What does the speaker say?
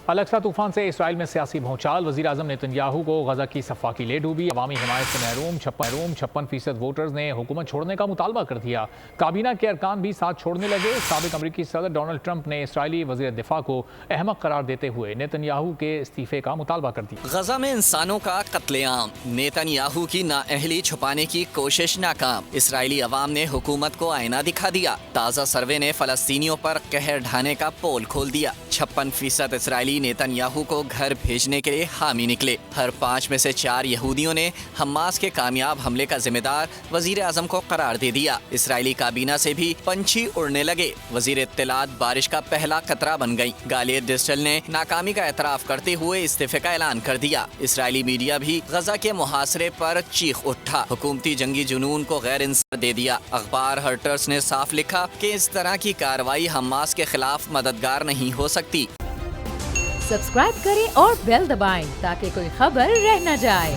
Al-Aqsa طوفان سے اسرائیل میں سیاسی بھونچال، وزیر اعظم نیتن یاہو کو غزہ کی صفاقی لے ڈوبی، عوامی حمایت سے محروم 56% ووٹرز نے حکومت چھوڑنے کا مطالبہ کر دیا، کابینہ کے ارکان بھی ساتھ چھوڑنے لگے۔ سابق امریکی صدر ڈونلڈ ٹرمپ نے اسرائیلی وزیر دفاع کو احمق قرار دیتے ہوئے نیتن یاہو کے استعفے کا مطالبہ کر دیا۔ غزہ میں انسانوں کا قتل عام، نیتن یاہو کی نااہلی چھپانے کی کوشش ناکام، اسرائیلی عوام نے حکومت کو آئینہ دکھا دیا، تازہ سروے نے فلسطینیوں پر قہر ڈھانے کا پول کھول دیا، 56% اسرائیلی نیتن یاہو کو گھر بھیجنے کے لیے حامی نکلے، ہر 5 میں سے 4 یہودیوں نے حماس کے کامیاب حملے کا ذمہ دار وزیر اعظم کو قرار دے دیا، اسرائیلی کابینہ سے بھی پنچھی اڑنے لگے، وزیر اطلاعات بارش کا پہلا قطرہ بن گئی، گالیت ڈسٹل نے ناکامی کا اعتراف کرتے ہوئے استعفے کا اعلان کر دیا، اسرائیلی میڈیا بھی غزہ کے محاصرے پر چیخ اٹھا، حکومتی جنگی جنون کو غیر انصاف دے دیا، اخبار ہرٹرز نے صاف لکھا کہ اس طرح کی کارروائی حماس کے خلاف مددگار نہیں ہو سکتی۔ سبسکرائب کریں اور بیل دبائیں تاکہ کوئی خبر رہ نہ جائے۔